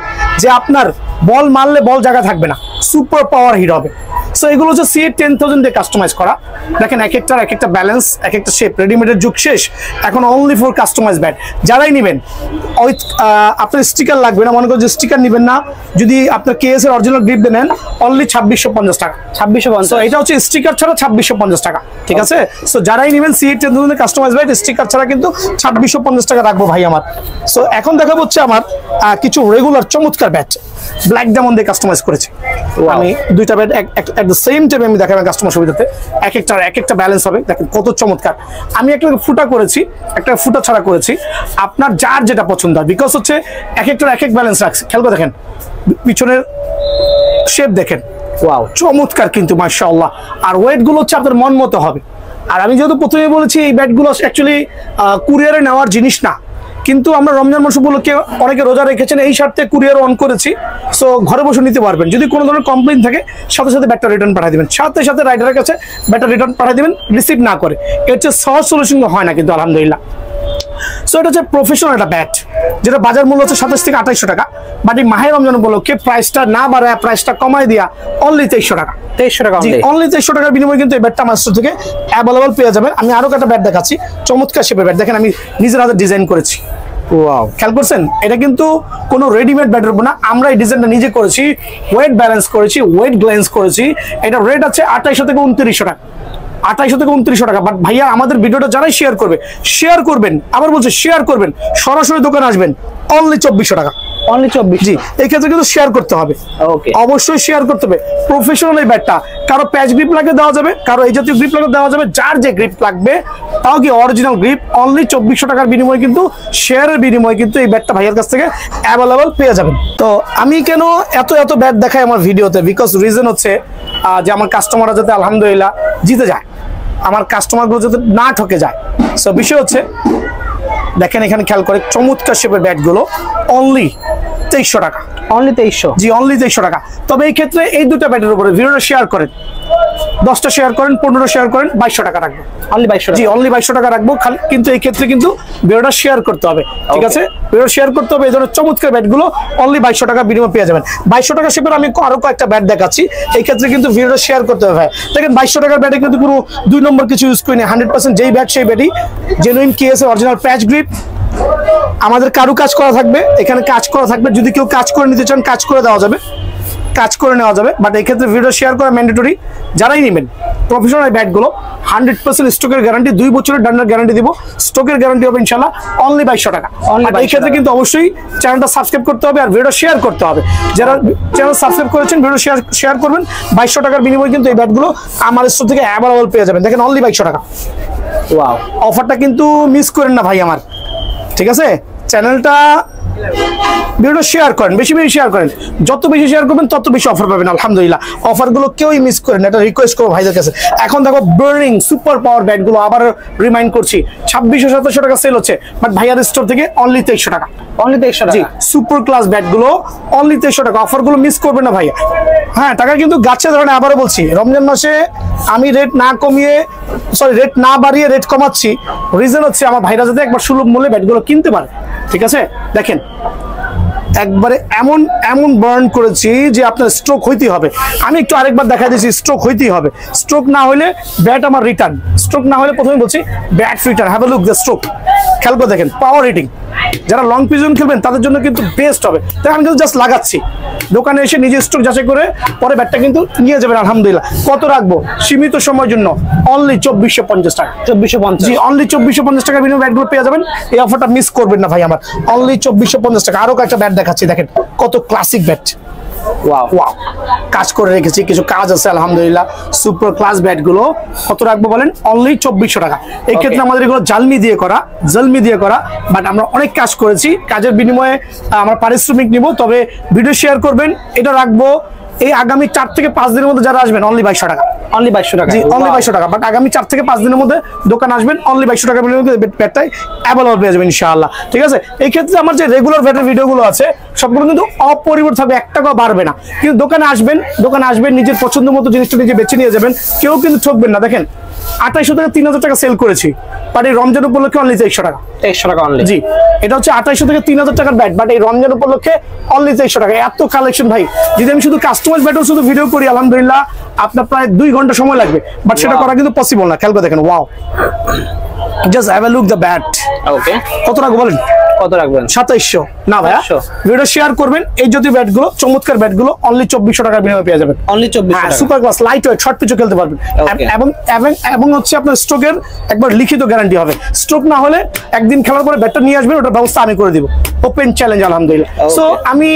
যে আপনার বল মারলে বল জায়গা থাকবে না, সুপার পাওয়ার হিট হবে। সো এগুলো হচ্ছে CA-10000 দিয়ে কাস্টমাইজ করা। দেখেন, এক একটা ব্যালেন্স, এক একটা শেপ। রেডিমেডের যুগ শেষ, এখন অনলি ফর কাস্টমাইজ ব্যাট। যারাই নেবেন, ওই আপনার স্টিকার লাগবে না, মনে করেন যে স্টিকার নেবেন না, যদি আপনার কেএস এর অরিজিনাল গ্রিপ দিয়ে নেন, অনলি 2650 টাকা। 2650, এটা হচ্ছে স্টিকার ছাড়া 2650 টাকা, ঠিক আছে? সো যারাই নেবেন CA-10000 কাস্টমাইজ ব্যাট, স্টিকার ছাড়া কিন্তু 2650 টাকা রাখবো ভাই আমার। সো এখন দেখা হচ্ছে আমার কিছু রেগুলার চমৎকার ব্যাট ব্ল্যাক ডায়মন্ড দিয়ে কাস্টমাইজ করেছি আমি। দুইটা bat at the same time আমি দেখাবো কাস্টমার সুবিধাতে। এক একটা ব্যালেন্স হবে, দেখেন কত চমৎকার। আমি একটা ফুটা করেছি, একটা ফুটা ছাড়া করেছি, আপনার যার যেটা পছন্দ হয়, বিকজ হচ্ছে এক এক ব্যালেন্স রাখছি। খেয়াল করে দেখেন, পিছনের শেপ দেখেন, ওয়াও চমৎকার কিন্তু মাশাআল্লাহ। আর ওয়েট গুলো হচ্ছে আপনার মন মতো হবে। আর আমি যেহেতু প্রথমে বলেছি, এই ব্যাটগুলো অ্যাকচুয়ালি কুরিয়ারে নেওয়ার জিনিস না, কিন্তু আমরা রমজান মাস উপলক্ষে অনেকে রোজা রেখেছেন, এই স্বার্থে কুরিয়ার অন করেছি। সো ঘরে বসে নিতে পারবেন। যদি কোনো ধরনের কমপ্লেইন থাকে, সাথে ব্যাটটা রিটার্ন পাঠিয়ে দেবেন, সাথে রাইডারের কাছে ব্যাটটা রিটার্ন পাঠিয়ে দেবেন, রিসিভ না করে। এর চেয়ে সহজ সলিউশন হয় না কিন্তু আলহামদুলিল্লাহ। সো এটা হচ্ছে প্রফেশনাল একটা ব্যাট, যেটা বাজার মূল্য হচ্ছে 27 থেকে 2800 টাকা। বাট এই মাহে রমজান উপলক্ষে প্রাইসটা না বাড়ায়, প্রাইসটা কমায় দিয়া অনলি 2300 টাকা। 2300 টাকা, অনলি 2300 টাকার বিনিময়ে কিন্তু এই ব্যাটটা আমার স্টোর থেকে অ্যাভেলেবল পেয়ে যাবেন। আমি আরো একটা ব্যাট দেখাচ্ছি, চমৎকার শেপের ব্যাট। দেখেন, আমি নিজের হাতে ডিজাইন করেছি। ওয়াও, খেয়াল করছেন? এটা কিন্তু কোনো রেডিমেড ব্যাটের উপর না, আমরা এই ডিজাইনটা নিজে করেছি, ওয়েট ব্যালেন্স করেছি, ওয়েট গ্লেন্স করেছি। এটা রেট আছে 2800 থেকে 2900 টাকা, 2800 থেকে 2900 টাকা। বাট ভাইয়া, আমাদের ভিডিওটা যারাই শেয়ার করবেন, আবার বলছে শেয়ার করবেন, সরাসরি দোকানে আসবেন, অনলি 2400 টাকা। অনলি 24? জি, এই ক্ষেত্রে কিন্তু শেয়ার করতে হবে। ওকে, অবশ্যই শেয়ার করতে হবে। প্রফেশনাল এই ব্যাটটা, কারো প্যাচ গ্রিপ লাগিয়ে দেওয়া যাবে, কারো এই জাতীয় গ্রিপ লাগিয়ে দেওয়া যাবে, যার যে গ্রিপ লাগবে, তাও কি অরিজিনাল গ্রিপ। অনলি 2400 টাকার বিনিময়ে কিন্তু, শেয়ারের বিনিময়ে কিন্তু এই ব্যাটটা ভাইয়ের কাছ থেকে অ্যাভেলেবল পেয়ে যাবেন। তো আমি কেন এত ব্যাট দেখাই আমার ভিডিওতে, বিকজ রিজন হচ্ছে যে আমার কাস্টমাররা যাতে আলহামদুলিল্লাহ জিতে যায়, আমার কাস্টমারগুলো যাতে না ঠকে যায়। সো বিষয় হচ্ছে, দেখেন এখানে খেয়াল করে, চমৎকার শেপের ব্যাটগুলো অনলি 2300 টাকা। অনলি 2300? জি, অনলি 2300 টাকা। তবে এই ক্ষেত্রে এই দুটো ব্যাটের উপরে ভিডিওটা শেয়ার করেন, 10টা শেয়ার করেন, 15টা শেয়ার করেন, 2200 টাকা রাখবো। অনলি 2200? জি, অনলি 2200 টাকা রাখবো। কিন্তু এই ক্ষেত্রে কিন্তু ভিডিওটা শেয়ার করতে হবে, ঠিক আছে? ভিডিও শেয়ার করতে হবে। এই ধরনের চমৎকার ব্যাটগুলো অনলি 2200 টাকা বিনিময়ে পেয়ে যাবেন। 2200 টাকা শেপের আমি আরো কয়েকটা ব্যাট দেখাচ্ছি, এই ক্ষেত্রে কিন্তু ভিডিওটা শেয়ার করতে হবে। দেখেন, 2200 টাকার ব্যাটে কিন্তু কোনো 2 নম্বর কিছু ইউজ করি না, 100% যেই ব্যাট সেই ব্যাটই, জেনুইন কেএস এর অরিজিনাল প্যাচ গ্রিপ। আমাদের কারু কাজ করা থাকবে, এখানে কাজ করা থাকবে, যদি কেউ কাজ করে নিতে চান কাজ করে দেওয়া যাবে। কাজ করে নেওয়া যাবে, বাট এই ক্ষেত্রে ভিডিও শেয়ার করা ম্যান্ডেটরি। যারাই নেবেন প্রফেশনাল ব্যাটগুলো 100% স্টকের গ্যারান্টি, 2 বছরের ডান্ডার গ্যারান্টি দিব, স্টকের গ্যারান্টি হবে ইনশাআল্লাহ অনলি 2200 টাকা। এই ক্ষেত্রে কিন্তু অবশ্যই চ্যানেলটা সাবস্ক্রাইব করতে হবে আর ভিডিও শেয়ার করতে হবে। যারা চ্যানেল সাবস্ক্রাইব করেছেন ভিডিও শেয়ার করবেন। 2200 টাকার বিনিময়ে কিন্তু এই ব্যাটগুলো আমার স্টোর থেকে অ্যাভেলেবল পেয়ে যাবেন। দেখেন অনলি 2200 টাকা। ওয়াও, অফারটা কিন্তু মিস করেন না ভাই আমার, ঠিক আছে? চ্যানেলটা ভিডিও শেয়ার করেন, বেশি বেশি শেয়ার করেন, যত বেশি শেয়ার করবেন তত বেশি অফার পাবেন। আলহামদুলিল্লাহ অফারগুলো কেউই মিস করেন, এটা রিকোয়েস্ট করবো ভাইদের কাছে। এখন দেখো বার্নিং সুপার পাওয়ার ব্যাটগুলো আবার রিমাইন্ড করছি 2600-2700 টাকা সেল হচ্ছে, বাট ভাইয়ার স্টোর থেকে অনলি 2300 টাকা। অনলি 2300 টাকা। সুপার ক্লাস ব্যাটগুলো অনলি 2300 টাকা। অফারগুলো মিস করবেন না ভাইয়া। হ্যাঁ, টাকা কিন্তু গাছে ধরেন। আবারও বলছি, রমজান মাসে আমি রেট না বাড়িয়ে রেট কমাচ্ছি। রিজন হচ্ছে আমার ভাইরা যাতে একবার সুলভ মূল্যে ব্যাটগুলো কিনতে পারে, ঠিক আছে? দেখেন একবারে এমন এমন বার্ন করেছি যে আপনার স্ট্রোক হইতেই হবে। আমি একটু আরেকবার দেখা দিয়েছি, স্ট্রোক হইতেই হবে। স্ট্রোক না হলে ব্যাট আমার রিটার্ন, স্ট্রোক না হলে প্রথমে বলছি bat return. Have a look the stroke, খেয়াল করে দেখেন পাওয়ার রেটিং। যারা লং পিজন খেলবেন তাদের জন্য কিন্তু বেস্ট হবে। তাই আমি কিন্তু জাস্ট লাগাচ্ছি, দোকানে এসে নিজে স্ট্রোক যাচাই করে পরে ব্যাটটা কিন্তু নিয়ে যাবেন। আলহামদুলিল্লাহ। কত রাখবো? সীমিত সময়ের জন্য অনলি 2450 টাকা। 2450। জি, অনলি 2450 টাকা বিনিময়ে ব্যাটগুলো পেয়ে যাবেন। এই অফারটা মিস করবেন না ভাই আমার। অনলি 2450 টাকা। আরো কয়েকটা ব্যাট দেখাচ্ছি, দেখেন কত ক্লাসিক ব্যাট। ওয়াও ওয়াও, কাজ করে রেখেছি, কিছু কাজ আছে আলহামদুলিল্লাহ। সুপার ক্লাস ব্যাটগুলো কত রাখবো বলেন? অনলি 2400 টাকা। এই ক্ষেত্রে আমাদের এগুলো জালমি দিয়ে করা, বাট আমরা অনেক কাজ করেছি। কাজের বিনিময়ে আমরা পারিশ্রমিক নিব। তবে ভিডিও শেয়ার করবেন, এটা রাখবো এই আগামী 4 থেকে 5 দিনের মধ্যে যারা আসবেন অনলি 2200 টাকা। অনলি 2200 টাকা। জি, অনলি 2200 টাকা। বাট আগামী 4 থেকে 5 দিনের মধ্যে দোকান আসবেন, অনলি 2200 টাকা বিনিময়ে ব্যাটটাই অ্যাভেলেবল পেয়ে যাবেন ইনশাআল্লাহ, ঠিক আছে? এই ক্ষেত্রে আমার যে রেগুলার ব্যাটের ভিডিওগুলো আছে সবগুলো কিন্তু অপরিবর্তিত থাকবে, 1 টাকাও বাড়বে না। কিন্তু দোকানে আসবেন নিজের পছন্দ মতো জিনিসটা নিজে বেছে নিয়ে যাবেন, কেউ কিন্তু ঠকবেন না। দেখেন 2800 থেকে 3000 টাকা সেল করেছি, বাট এই রমজান উপলক্ষে অনলি 2300 টাকা। 2300 টাকা অনলি। জি, এটা হচ্ছে 2800 থেকে 3000 টাকার ব্যাট, বাট এই রমজান উপলক্ষে অনলি 2300 টাকা। এত কালেকশন ভাই, যদি আমি শুধু কাস্টমাইজ ব্যাটও শুধু ভিডিও করি আলহামদুলিল্লাহ আপনার প্রায় 2 ঘন্টা সময় লাগবে, বাট সেটা করা কিন্তু পসিবল না। খেয়াল করে দেখেন, wow, just have a look the bat. Okay, কত টাকা বলেন? কত রাখবেন? 2700 না ভাইয়া, ভিডিও শেয়ার করবেন। এই যদি ব্যাটগুলো চমৎকার ব্যাটগুলো অনলি 2400 টাকার বিনিময়ে পেয়ে যাবেন। অনলি 2400 টাকা। Super class light weight short পিচও খেলতে পারবেন। এবং হচ্ছে আপনার স্ট্রোকের একবার লিখিত গ্যারান্টি হবে। স্ট্রোক না হলে একদিন খেলার পরে ব্যাটটা নিয়ে আসবেন, ওটার ব্যবস্থা আমি করে দিব। ওপেন চ্যালেঞ্জ আলহামদুলিল্লাহ। সো আমি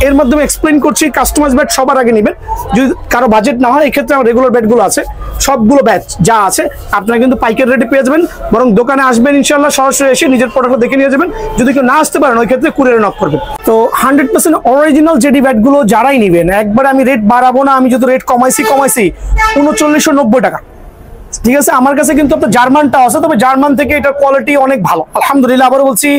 এর মাধ্যমে এক্সপ্লেইন করছি কাস্টমাইজ ব্যাট সবার আগে নেবেন। যদি কারো বাজেট না হয়, এই ক্ষেত্রে আমার রেগুলার ব্যাটগুলো আছে, সবগুলো ব্যাট যা আছে আপনারা কিন্তু পাইকারি রেটে পেয়ে যাবেন। বরং দোকানে আসবেন ইনশাআল্লাহ, সরাসরি এসে নিজের প্রোডাক্ট দেখে নিয়ে যাবেন। যদি কেউ না আসতে পারেন, ওই ক্ষেত্রে কুরিয়ারে নক করবেন। তো 100% অরিজিনাল জেডি ব্যাটগুলো যারাই নেবেন, একবার আমি রেট বাড়াবো না। আমি যদি রেট কমাইছি 3990 টাকা, ঠিক আছে? আমার কাছে কিন্তু আপনার জার্মানটা আছে, তবে জার্মান থেকে এটার কোয়ালিটি অনেক ভালো আলহামদুলিল্লাহ। আবার বলছি,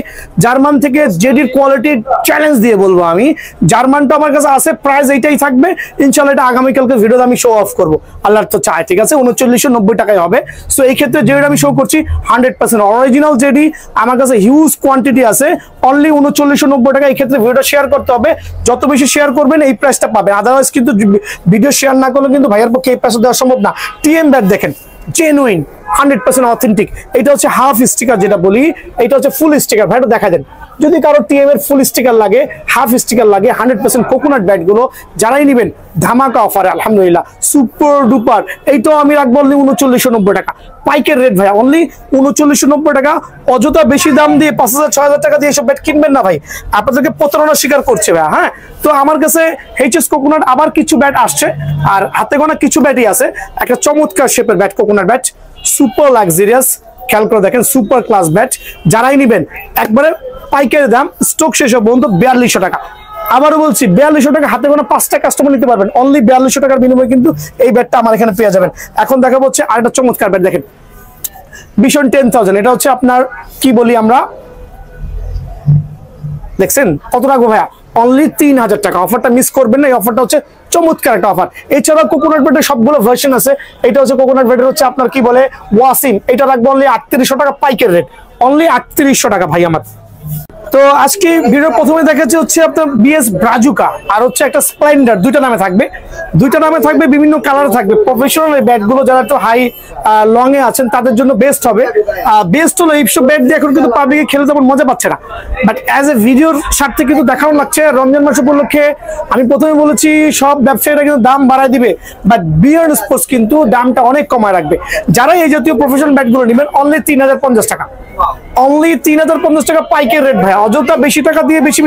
জার্মান থেকে জেডির কোয়ালিটির চ্যালেঞ্জ দিয়ে বলবো আমি, জার্মানটা আমার কাছে আছে। প্রাইস এইটাই থাকবে ইনশাআল্লাহ। এটা আগামীকালকে ভিডিওতে আমি শো অফ করবো, আল্লাহর তো চায়, ঠিক আছে? 3990 টাকায় হবে। সো এই ক্ষেত্রে জেডি আমি শো করছি 100% অরিজিনাল জেডি। আমার কাছে হিউজ কোয়ান্টিটি আছে, অনলি 3990 টাকা। এই ক্ষেত্রে ভিডিওটা শেয়ার করতে হবে, যত বেশি শেয়ার করবেন এই প্রাইসটা পাবেন। আদারওয়াইজ কিন্তু ভিডিও শেয়ার না করলে কিন্তু ভাইয়ের পক্ষে এই প্রাইসটা দেওয়া সম্ভব না। টিএম ব্যাট দেখেন, জেনুইন 100% অথেন্টিক। এটা হচ্ছে হাফ স্টিকার যেটা বলি, এটা হচ্ছে ফুল স্টিকার। ভাইটা দেখা দেন, যদি কারো টিএম এর ফুল স্টিকার লাগে, হাফ স্টিকার লাগে, 100% কোকোনাট ব্যাটগুলো যারাই নেবেন ধামাকা অফারে আলহামদুলিল্লাহ, সুপার ডুপার। এইটাও আমি রাখবো অনলি 3990 টাকা। পাইকারি রেট ভাই, অনলি 3990 টাকা। অযথা বেশি দাম দিয়ে 5000-6000 টাকা দিয়ে এসব ব্যাট কিনবেন না ভাই, আপনাদেরকে প্রতারণা স্বীকার করছে ভাই। হ্যাঁ, তো আমার কাছে এইচএস কোকোনাট আবার কিছু ব্যাট আসছে, আর হাতে গোনা কিছু ব্যাটই আছে। একটা চমৎকার শেপের bat, coconut bat, super luxurious. খেয়াল করে দেখেন, সুপার ক্লাস ব্যাট। যারাই নেবেন একবারে পাইকারি দাম, স্টক শেষ হবে বন্ধু 4200 টাকা। আবারও বলছি 4200 টাকা, হাতে গোনা 5টা কাস্টমার নিতে পারবেন। অনলি 4200 টাকার বিনিময়ে কিন্তু এই ব্যাটটা আমার এখানে পেয়ে যাবেন। এখন দেখাবো হচ্ছে আরেকটা চমৎকার ব্যাট, দেখেন ভিশন 10000। এটা হচ্ছে আপনার কি বলি আমরা, দেখছেন কত রাখবো ভাইয়া? অনলি 3000 টাকা। অফারটা মিস করবেন না, এই অফারটা হচ্ছে চমৎকার একটা অফার। এছাড়াও কোকোনাট ব্যাটের সবগুলো ভার্সন আছে। এটা হচ্ছে কোকোনাট ব্যাটের হচ্ছে আপনার কি বলে ওয়াসিম, এটা রাখবো অনলি 3800 টাকা পাইকারি রেট, অনলি 3800 টাকা ভাই আমার। তো আজকে ভিডিও প্রথমে দেখাচ্ছি হচ্ছে আপনার বিএস ব্রাজুকা আর হচ্ছে একটা স্প্লেন্ডার, দুইটা নামে থাকবে, বিভিন্ন কালার থাকবে। প্রফেশনাল এই ব্যাটগুলো যারা একটু হাই লং এ আছেন তাদের জন্য বেস্ট হবে। বেস্ট হলো এইসব ব্যাট দিয়ে এখন কিন্তু পাবলিকে খেলে তেমন মজা পাচ্ছে না, বাট অ্যাজ এ ভিডিওর স্বার্থে কিন্তু দেখানো লাগছে। রমজান মাস উপলক্ষে আমি প্রথমে বলেছি সব ব্যবসায়ীরা কিন্তু দাম বাড়ায় দিবে, বাট বিয়ার্ন স্পোর্টস কিন্তু দামটা অনেক কমায় রাখবে। যারা এই জাতীয় প্রফেশনাল ব্যাটগুলো নেবেন অনলি 3050 টাকা, অনলি 3050 টাকা পাইকারি রেট ভাই। অযথা বেশি টাকা দিয়ে বেশি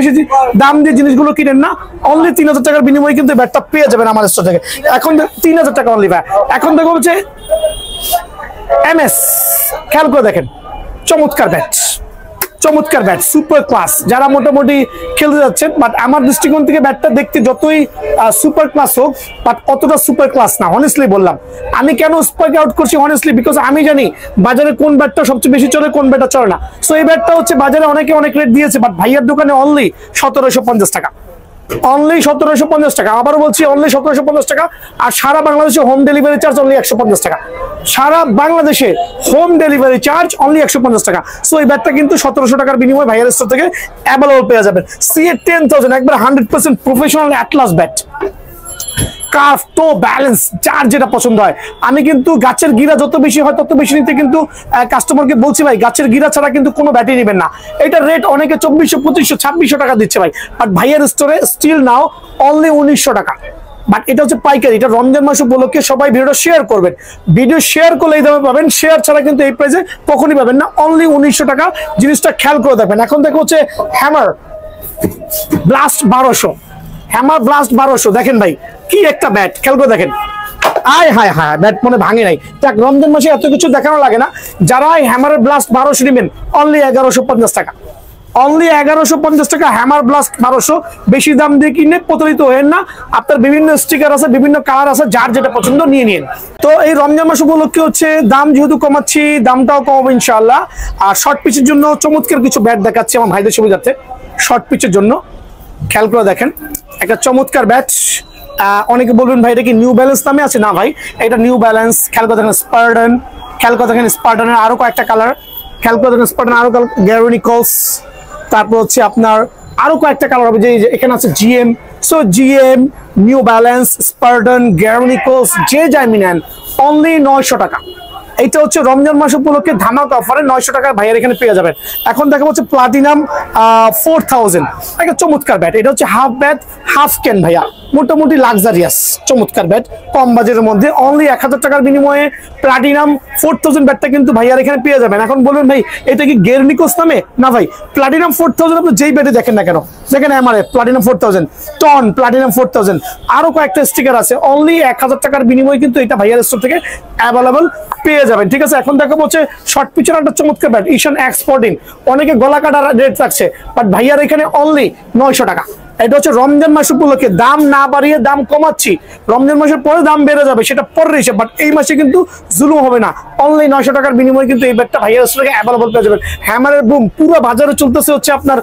দাম দিয়ে জিনিসগুলো কিনেন না, অনলি 3000 টাকার বিনিময়ে কিন্তু ব্যাটটা পেয়ে যাবেন আমার স্টোর থেকে। এখন 3000 টাকা অনলি ভাই। এখন দেখো হচ্ছে এমএস, খেয়াল করে দেখেন, চমৎকার ব্যাট, সুপার ক্লাস। যারা মোটামুটি খেলতে যাচ্ছেন, বাট আমার দৃষ্টিকোণ থেকে ব্যাটটা দেখতে যতই সুপার ক্লাস হোক, বাট অতটা সুপার ক্লাস না। অনেস্টলি বললাম, আমি কেন স্পাইক আউট করছি অনেস্টলি, বিকজ আমি জানি বাজারে কোন ব্যাটটা সবচেয়ে বেশি চলে, কোন ব্যাটটা চলে না। সো এই ব্যাটটা হচ্ছে বাজারে অনেকে অনেক রেট দিয়েছে, বাট ভাইয়ার দোকানে অনলি 1750 টাকা, অনলি 1750 টাকা। আবারও বলছি অনলি 1750 টাকা। আর সারা বাংলাদেশে হোম ডেলিভারি চার্জ অনলি 150 টাকা, সারা বাংলাদেশে হোম ডেলিভারি চার্জ অনলি 150 টাকা। সো এই ব্যাটটা কিন্তু 1700 টাকার বিনিময়ে ভাইয়ার স্টোর থেকে অ্যাভেলেবল পেয়ে যাবেন। CA10000 একবার 100% প্রফেশনাল অ্যাটলাস ব্যাট, কার্ভ, টো, ব্যালেন্স, যার যেটা পছন্দ হয়। আমি কিন্তু গাছের গিরা যত বেশি হয় তত বেশি নিতে কিন্তু কাস্টমারকে বলছি ভাই, গাছের গিরা ছাড়া কিন্তু কোনো ব্যাটই নেবেন না। এটা রেট অনেকে 2400, 2500, 2600 টাকা দিচ্ছে ভাই, বাট ভাইয়ের স্টোরে স্টিল নাও অনলি 1900 টাকা। বাট এটা হচ্ছে পাইকারি। এটা রমজান মাস উপলক্ষে সবাই ভিডিওটা শেয়ার করবেন, ভিডিও শেয়ার করলে এই দামে পাবেন, শেয়ার ছাড়া কিন্তু এই প্রাইসে কখনই পাবেন না। অনলি 1900 টাকা, জিনিসটা খেয়াল করে দেখবেন। এখন দেখো হচ্ছে হ্যামার ব্লাস্ট 1200, হ্যামার ব্লাস্ট 1200 দেখেন ভাই, কি একটা ব্যাট, খেয়াল করে দেখেন। আয় হায় হায়, ব্যাট মনে ভাঙে নাই। দেখ, রমজান মাসে এত কিছু দেখানো লাগে না। যারা হ্যামারের ব্লাস্ট 1200 নেবেন অনলি 1150 টাকা, অনলি 1150 টাকা হ্যামার ব্লাস্ট 1200। বেশি দাম দিয়ে কিনে প্রতারিত হয়েন না। আপনার বিভিন্ন স্টিকার আছে, বিভিন্ন কালার আছে, যার যেটা পছন্দ নিয়ে নিন। তো এই রমজান মাস উপলক্ষে হচ্ছে দাম যেহেতু কমাচ্ছি, দামটাও কমাবো ইনশাআল্লাহ। আর শর্ট পিচের জন্য চমৎকার কিছু ব্যাট দেখাচ্ছি আমার ভাইদের সুবিধার্থে। শর্ট পিচের জন্য খেয়াল করে দেখেন, একটা চমৎকার ব্যাট। অনেকে বলবেন ভাই এটা কি নিউ ব্যালেন্স নামে আছে? না ভাই, এটা নিউ ব্যালেন্স। খেয়াল করে দেখেন স্পার্টান, খেয়াল করে দেখেন স্পার্টানের আরো কয়েকটা কালার, খেয়াল করে দেখেন স্পার্টান আরো গ্যারোনিকলস, তারপর হচ্ছে আপনার আরো কয়েকটা কালার হবে, যে এখানে আছে GM. So GM, New Balance, Spartan, Gray Nicolls, যে যাই মিনেন অনলি 900 টাকা। এইটা হচ্ছে রমজান মাস উপলক্ষে ধামাকা অফারে 900 টাকা ভাইয়ের এখানে পেয়ে যাবেন। এখন দেখা হচ্ছে প্লাটিনাম 4000, একটা চমৎকার ব্যাট। এটা হচ্ছে হাফ ব্যাট, হাফ ক্যান ভাইয়া, মোটামুটি লাক্সারিয়াস চমৎকার ব্যাট, কম বাজেটের মধ্যে অনলি 1000 টাকার বিনিময়ে প্লাটিনাম 4000 ব্যাটটা কিন্তু ভাইয়ার এখানে পেয়ে যাবেন। এখন বলবেন ভাই এটা কি গেরনিকোস নামে? না ভাই, প্লাটিনাম 4000 আপনি যেই ব্যাটে দেখেন না কেন, যেখানে এমআরএফ প্লাটিনাম 4000, টন প্লাটিনাম 4000, আরো কয়েকটা স্টিকার আছে, অনলি 1000 টাকার বিনিময়ে কিন্তু এটা ভাইয়ার স্টোর থেকে অ্যাভেলেবল পেয়ে যাবেন। ঠিক আছে, এখন দেখাবো হচ্ছে শর্ট পিচের একটা চমৎকার ব্যাট, ঈশান X14। অনেকে গলা কাটা রেট রাখছে, বাট ভাইয়ার এখানে অনলি 900 টাকা। এটা হচ্ছে রমজান মাস উপলক্ষে দাম না বাড়িয়ে দাম কমাচ্ছি। রমজান মাসের পরে দাম বেড়ে যাবে, সেটা পরের হিসেব, বাট এই মাসে কিন্তু জুলুম হবে না। অনলি 900 টাকার বিনিময়ে কিন্তু এই ব্যাটটা ভাইয়ার স্টোর থেকে অ্যাভেলেবল পেয়ে যাবেন। হ্যামারের বুম পুরো বাজারে চলতেছে হচ্ছে আপনার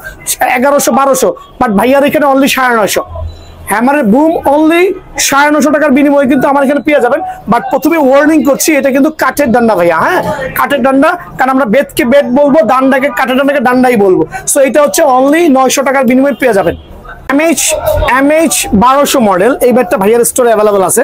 1100-1200, বাট ভাইয়ার এখানে অনলি 950। হ্যামারের বুম অনলি 950 টাকার বিনিময়ে কিন্তু আমার এখানে পেয়ে যাবেন। বাট প্রথমে ওয়ার্নিং করছি, এটা কিন্তু কাঠের ডান্ডা ভাইয়া, হ্যাঁ কাঠের ডান্ডা, কারণ আমরা বেতকে বেত বলবো, ডান্ডাকে কাঠের ডান্ডাকে ডান্ডাই বলবো। সো এটা হচ্ছে অনলি 900 টাকার বিনিময়ে পেয়ে যাবেন। MH 1200 মডেল এই ব্যাটটা ভাইয়ার স্টোরে অ্যাভেলেবল আছে।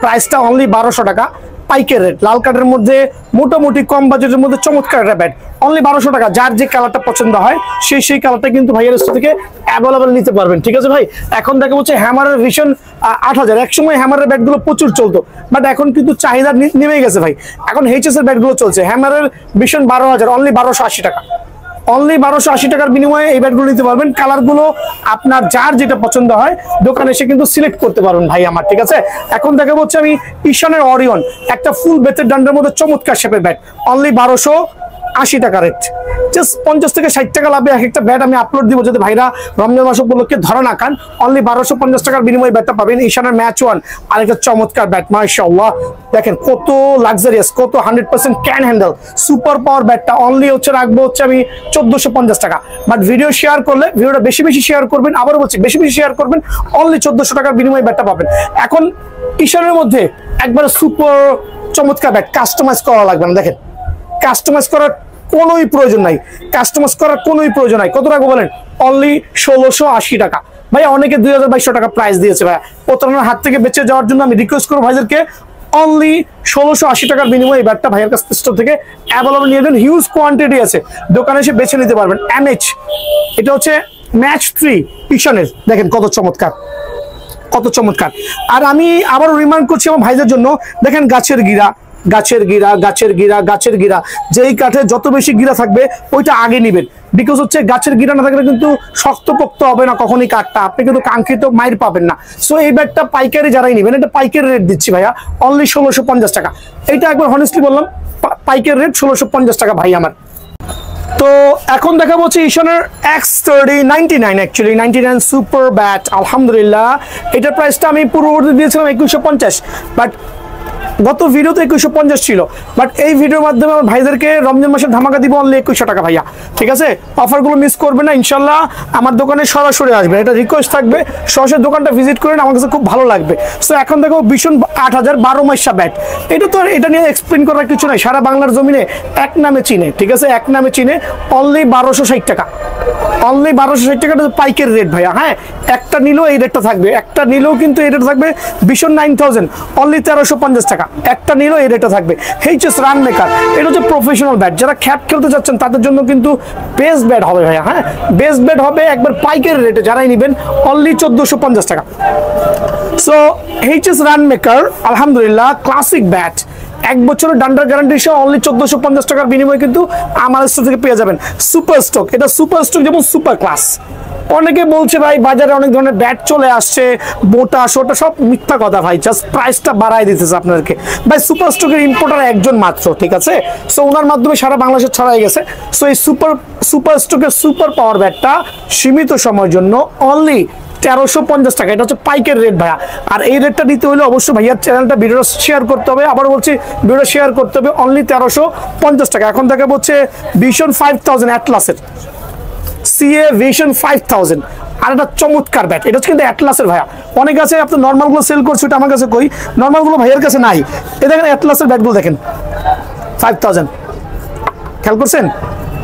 প্রাইসটা অনলি 1200 টাকা, পাইকারি রেট, লাল কাঠের মধ্যে মোটামুটি কম বাজেটের মধ্যে চমৎকার একটা ব্যাট, অনলি 1200 টাকা। যার যে কালারটা পছন্দ হয় সেই কালারটা কিন্তু ভাইয়ার স্টোর থেকে অ্যাভেলেবল নিতে পারবেন। ঠিক আছে ভাই, এখন দেখা হচ্ছে হ্যামারের ভিশন 8000। একসময় হ্যামারের ব্যাটগুলো প্রচুর চলতো, বাট এখন কিন্তু চাহিদা নেমে গেছে ভাই। এখন HS এর ব্যাটগুলো চলছে। হ্যামারের ভিশন 12000, অনলি 1280 টাকা, অনলি 1280 টাকার বিনিময়ে এই ব্যাটগুলো নিতে পারবেন। কালারগুলো আপনার যার যেটা পছন্দ হয় দোকানে এসে কিন্তু সিলেক্ট করতে পারবেন ভাই আমার। ঠিক আছে, এখন দেখাবো হচ্ছে আমি ঈশানের অরিয়ন, একটা ফুল বেতের ডান্ডার মধ্যে চমৎকার শেপের ব্যাট, অনলি 1280 টাকা রেট। জাস্ট 50 থেকে 60 টাকা লাভে এক একটা ব্যাট আমি আপলোড দিব, যদি ভাইরা রমজান মাস উপলক্ষে ধরা না খান। অনলি 1250 টাকার বিনিময়ে ব্যাটটা পাবেন। ঈশানের ম্যাচ ওয়ান, আর একটা চমৎকার ব্যাট, মাশাআল্লাহ দেখেন কত লাক্সারিয়াস, কত 100% ক্যান হ্যান্ডেল, সুপার পাওয়ার ব্যাটটা অনলি হচ্ছে রাখবো হচ্ছে আমি 1450 টাকা। বাট ভিডিও শেয়ার করলে, ভিডিওটা বেশি বেশি শেয়ার করবেন, আবারও বলছি বেশি বেশি শেয়ার করবেন, অনলি 1400 টাকার বিনিময়ে ব্যাটটা পাবেন। এখন ঈশানের মধ্যে একবার সুপার চমৎকার ব্যাট, কাস্টমাইজ করা লাগবে না। দেখেন কাস্টমাইজ করার কোনোই প্রয়োজন নাই, কাস্টমাইজ করার কোনোই প্রয়োজন নাই। কত রাখবো বলেন? অনলি 1680 টাকা। ভাই অনেকে 2200 টাকা প্রাইস দিয়েছে ভাই, প্রতারণার হাত থেকে বেঁচে যাওয়ার জন্য আমি রিকোয়েস্ট করবো ভাইদেরকে অনলি 1680 টাকার বিনিময়ে এই ব্যাটটা ভাইয়ের কাছ থেকে অ্যাভেলেবল নিয়ে যান। হিউজ কোয়ান্টিটি আছে, দোকানে এসে বেছে নিতে পারবেন। MH, এটা হচ্ছে ম্যাচ 3 পিছনের, দেখেন কত চমৎকার, কত চমৎকার। আর আমি আবারও রিমাইন্ড করছি আমার ভাইদের জন্য, দেখেন গাছের গিরা, গাছের গিরা, গাছের গিরা, গাছের গিরা, যেই কাঠে যত বেশি গিরা থাকবে ওইটা আগে নিবেন। বিকজ হচ্ছে গাছের গিরা না থাকলে কিন্তু শক্তপোক্ত হবে না কখনই কাঠটা, আপনি কিন্তু কাঙ্ক্ষিত মাইর পাবেন না। সো এই ব্যাগটা পাইকারি যারাই নেবেন, এটা পাইকারি রেট দিচ্ছি ভাইয়া অনলি 1650 টাকা। এইটা একবার হনেস্টলি বললাম, পাইকারি রেট 1650 টাকা ভাই আমার। তো এখন দেখাবো হচ্ছে ইশনের X30 99, অ্যাকচুয়ালি 99 সুপার ব্যাট। আলহামদুলিল্লাহ এটার প্রাইসটা আমি পূর্ববর্তী দিয়েছিলাম 2150, বাট গত ভিডিওতে 2150 ছিল, বাট এই ভিডিওর মাধ্যমে আমার ভাইদেরকে রমজান মাসের ধামাকা দিব অনলি 2100 টাকা ভাইয়া। ঠিক আছে, অফারগুলো মিস করবেন না ইনশাল্লাহ, আমার দোকানে সরাসরি আসবেন, এটা রিকোয়েস্ট থাকবে, সরাসরি দোকানটা ভিজিট করেন, আমার কাছে খুব ভালো লাগবে। সো এখন দেখো ভীষণ 8000 12 মাসা ব্যাট, এটা তো এটা নিয়ে এক্সপ্লেন করার কিছু নাই, সারা বাংলার জমিনে এক নামে চিনে। ঠিক আছে, এক নামে চিনে, অনলি 1260 টাকা, অনলি 1260 টাকা পাইকারি রেট ভাইয়া। হ্যাঁ, একটা নিলেও এই রেটটা থাকবে, একটা নিলেও কিন্তু এই রেট থাকবে ভীষণ 9000, অনলি 1350 টাকা, একটা নিলেও এই রেটটা থাকবে। HS রান মেকার, এটা হচ্ছে প্রফেশনাল ব্যাট, যারা খ্যাপ খেলতে যাচ্ছেন তাদের জন্য কিন্তু বেস্ট ব্যাট হবে ভাইয়া। হ্যাঁ, বেস্ট ব্যাট হবে একবার পাইকারি রেটে, যারাই নেবেন অনলি 1450 টাকা। সো HS রান মেকার আলহামদুলিল্লাহ ক্লাসিক ব্যাট, 1 বছরের ডান্ডার গ্যারান্টি সহ অনলি 1450 টাকার বিনিময়ে কিন্তু আমার স্টোর থেকে পেয়ে যাবেন। সুপার স্টক, এটা সুপার স্টক যেমন সুপার ক্লাস। অনেকে বলছে ভাই বাজারে অনেক ধরনের ব্যাট চলে আসছে, বোটা শোটা, সব মিথ্যা কথা ভাই, জাস্ট প্রাইসটা বাড়াই দিতেছে আপনাদেরকে। ভাই সুপার স্টকের ইম্পোর্টার একজন মাত্র, ঠিক আছে, সো ওনার মাধ্যমে সারা বাংলাদেশে ছড়াই গেছে। সো এই সুপার স্টকের সুপার পাওয়ার ব্যাটটা সীমিত সময়ের জন্য অনলি 1350 টাকা, এটা হচ্ছে পাইকারি রেট ভাইয়া। আর এই রেটটা দিতে হলে অবশ্যই ভাইয়ার চ্যানেলটা ভিডিওটা শেয়ার করতে হবে, আবার বলছি ভিডিওটা শেয়ার করতে হবে, অনলি 1350 টাকা। এখন থেকে হচ্ছে ভিশন 5000 অ্যাটলাসের CA ভিশন 5000, আর একটা চমৎকার ব্যাট, এটা হচ্ছে কিন্তু অ্যাটলাসের ভাইয়া। অনেক আছে আপনার নর্মালগুলো সেল করছে, ওটা আমার কাছে কই, নর্মালগুলো ভাইয়ের কাছে নাই। এই দেখেন অ্যাটলাসের ব্যাটগুলো দেখেন 5000, খেয়াল করছেন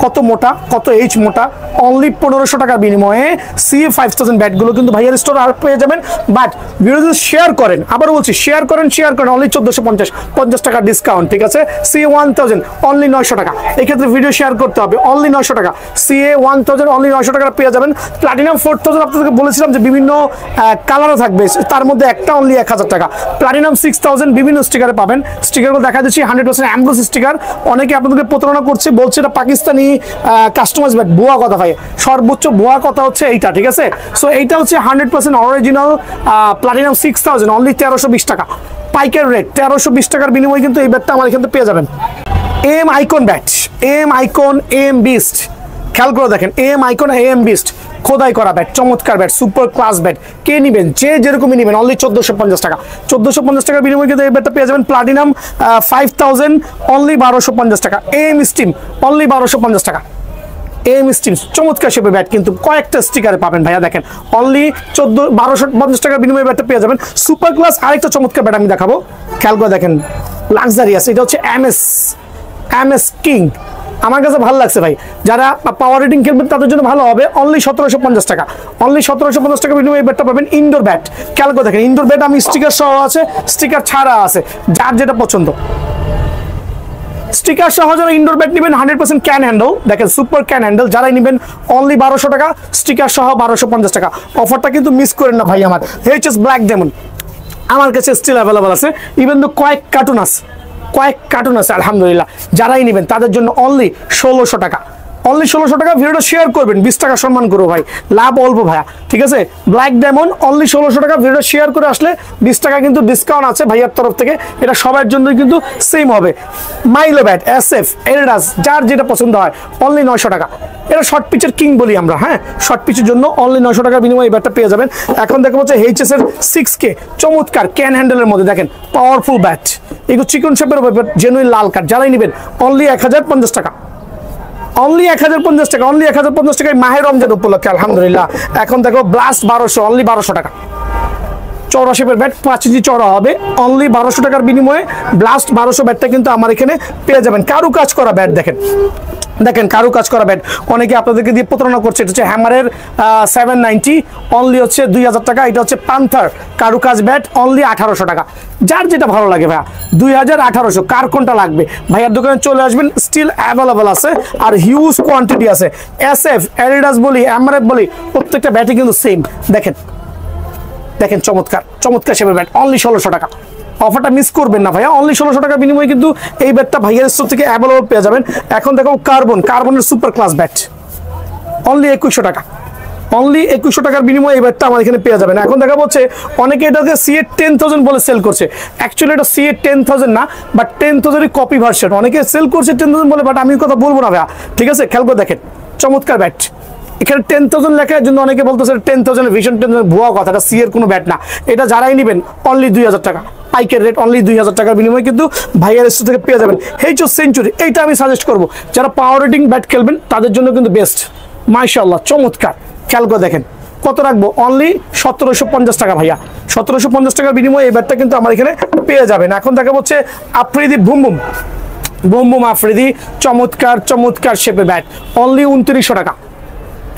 কত মোটা, কত এইচ মোটা, অনলি 1500 টাকার বিনিময়ে CA 5000 ব্যাটগুলো কিন্তু ভাইয়ার স্টোর আর পেয়ে যাবেন। বাট ভিডিও যদি শেয়ার করেন, আবার বলছি শেয়ার করেন অনলি 1450 টাকা ডিসকাউন্ট। ঠিক আছে, CA 1000 অনলি 900 টাকা, এই ক্ষেত্রে ভিডিও শেয়ার করতে হবে, অনলি 900 টাকা। CA 1000 অনলি 900 টাকা পেয়ে যাবেন। প্লাটিনাম 4000 আপনাদেরকে বলেছিলাম যে বিভিন্ন কালারও থাকবে, তার মধ্যে একটা অনলি 1000 টাকা। প্লাটিনাম 6000 বিভিন্ন স্টিকারে পাবেন, স্টিকারগুলো দেখা দিচ্ছি 100% অ্যাম্ব্রোস স্টিকার। অনেকে আপনাদেরকে প্রতারণা করছে, বলছে এটা পাকিস্তানি কাস্টমাইজ ব্যাট, ভুয়া কথা ভাই, সর্বোচ্চ ভুয়া কথা হচ্ছে এইটা। ঠিক আছে, সো এইটা হচ্ছে 100% অরিজিনাল প্লাটিনাম 6000 অনলি 1320 টাকা, পাইকারি রেট 1320 টাকার বিনিময়ে কিন্তু এই ব্যাটটা আমার এখান থেকে পেয়ে যাবেন। AM icon bat, AM icon, AM beast, খেয়াল করে দেখেন AM আইকন, AM বিস্ট খোদাই করা ব্যাট, চমৎকার ব্যাট, সুপার ক্লাস ব্যাট। কে নিবেন, যে যেরকমই নিবেন অনলি 1450 টাকা, 1450 টাকার বিনিময়ে কিন্তু এই ব্যাটটা পেয়ে যাবেন। প্লাটিনাম 5000 অনলি 1250 টাকা। AM স্টিম অনলি 1250 টাকা। AM স্টিম চমৎকার শেপের ব্যাট, কিন্তু কয়েকটা স্টিকারে পাবেন ভাইয়া, দেখেন অনলি 1250 টাকার বিনিময়ে ব্যাটটা পেয়ে যাবেন। সুপার ক্লাস আরেকটা চমৎকার ব্যাট আমি দেখাবো, খেয়াল করে দেখেন, লাক্সারিয়াস, এটা হচ্ছে MS কিং। আমার কাছে ভালো লাগছে ভাই, যারা পাওয়ার রেটিং খেলবেন তাদের জন্য ভালো হবে, অনলি 1750 টাকা, অনলি 1750 টাকা বিনিময়ে এই ব্যাটটা পাবেন। ইনডোর ব্যাট, খেয়াল করে দেখেন, ইনডোর ব্যাট আমি স্টিকার সহ আছে, স্টিকার ছাড়া আছে, যার যেটা পছন্দ। স্টিকার সহ যারা ইনডোর ব্যাট নেবেন 100% ক্যান হ্যান্ডেল, দেখেন সুপার ক্যান হ্যান্ডেল, যারাই নেবেন অনলি 1200 টাকা, স্টিকার সহ 1250 টাকা। অফারটা কিন্তু মিস করেন না ভাই আমার। HS ব্ল্যাক ডেমন আমার কাছে স্টিল অ্যাভেলেবল আছে, ইভেন তো কয়েক কার্টুন আছে আলহামদুলিল্লাহ। যারাই নেবেন তাদের জন্য অনলি 1600 টাকা, অনলি 1600 টাকা। ভিডিওটা শেয়ার করবেন, 20 টাকা সম্মান করবো ভাই, লাভ অল্প ভাইয়া। ঠিক আছে, ব্ল্যাক ডায়মন্ড অনলি 1600 টাকা, ভিডিওটা শেয়ার করে আসলে 20 টাকা কিন্তু ডিসকাউন্ট আছে ভাইয়ার তরফ থেকে, এটা সবার জন্যই কিন্তু সেম হবে। মাইলো ব্যাট, SF, এলডাস, যার যেটা পছন্দ হয় অনলি 900 টাকা। এটা শর্ট পিচের কিং বলি আমরা, হ্যাঁ, শর্ট পিচের জন্য অনলি 900 টাকার বিনিময়ে এই ব্যাটটা পেয়ে যাবেন। এখন দেখা হচ্ছে HS এর 6K চমৎকার ক্যান হ্যান্ডেলের মধ্যে, দেখেন পাওয়ারফুল ব্যাট, এগুলো চিকন শেপের ব্যাট, জেনুইন লাল কাঠ, যারাই নেবেন অনলি 1050 টাকা, অনলি 1050 টাকা, অনলি 1050 টাকায় মাহে রমজান উপলক্ষে আলহামদুলিল্লাহ। এখন দেখো ব্লাস্ট 1200, অনলি 1200 টাকা, চওড়া শেপের ব্যাট, 5 ইঞ্চি চওড়া হবে, অনলি 1200 টাকার বিনিময়ে ব্লাস্ট 1200 ব্যাটটা কিন্তু আমার এখানে পেয়ে যাবেন। কারু কাজ করা ব্যাট দেখেন, দেখেন কারু কাজ করা ব্যাট, অনেকে আপনাদেরকে দিয়ে প্রতারণা করছে। এটা হচ্ছে হ্যামারের 790 অনলি হচ্ছে 2000 টাকা। এটা হচ্ছে পান্থার কারু কাজ ব্যাট অনলি 1800 টাকা। যার যেটা ভালো লাগে ভাইয়া 2000 1800 কার কোনটা লাগবে ভাইয়ার দোকানে চলে আসবেন, স্টিল অ্যাভেলেবল আছে আর হিউজ কোয়ান্টিটি আছে। SF অ্যাডিডাস বলি এমআরএফ বলি প্রত্যেকটা ব্যাটই কিন্তু সেম। দেখেন দেখেন চমৎকার চমৎকার শেপের ব্যাট অনলি 1600 টাকা। অফারটা মিস করবেন না ভাইয়া, অনলি 1600 টাকার বিনিময়ে কিন্তু এই ব্যাটটা ভাইয়ার স্টোর থেকে অ্যাভেলেবল পেয়ে যাবেন। এখন দেখো কার্বনের সুপার ক্লাস ব্যাট অনলি 2100 টাকা। অনলি 2100 টাকার বিনিময়ে এই ব্যাটটা আমার এখানে পেয়ে যাবেন। এখন দেখা যাচ্ছে অনেকে এটাকে CA 10000 বলে সেল করছে, অ্যাকচুয়ালি এটা CA 10000 না, বাট 10000 কপি ভার্সন। অনেকে সেল করছে 10000 বলে, বাট আমি কথা বলবো না ভাইয়া, ঠিক আছে? খেয়াল করে দেখেন চমৎকার ব্যাট। এখানে 10000 লেখার জন্য অনেকে বলতেছে 10000 ভিশন 10,000 ভুয়া কথা, এটা CA এর কোনো ব্যাট না। এটা যারাই নেবেন অনলি 2000 টাকা পাইকের রেট, অনলি 2000 টাকার বিনিময়ে কিন্তু ভাইয়ার স্টোর থেকে পেয়ে যাবেন। এইচও সেঞ্চুরি এইটা আমি সাজেস্ট করবো, যারা পাওয়ার রেটিং ব্যাট খেলবেন তাদের জন্য কিন্তু বেস্ট। মাশাআল্লাহ চমৎকার, খেয়াল করে দেখেন কত রাখবো অনলি 1750 টাকা ভাইয়া। 1750 টাকার বিনিময়ে এই ব্যাটটা কিন্তু আমার এখানে পেয়ে যাবেন। এখন দেখা হচ্ছে আফ্রিদি বুম বুম আফ্রিদি চমৎকার চমৎকার শেপের ব্যাট অনলি 2900 টাকা।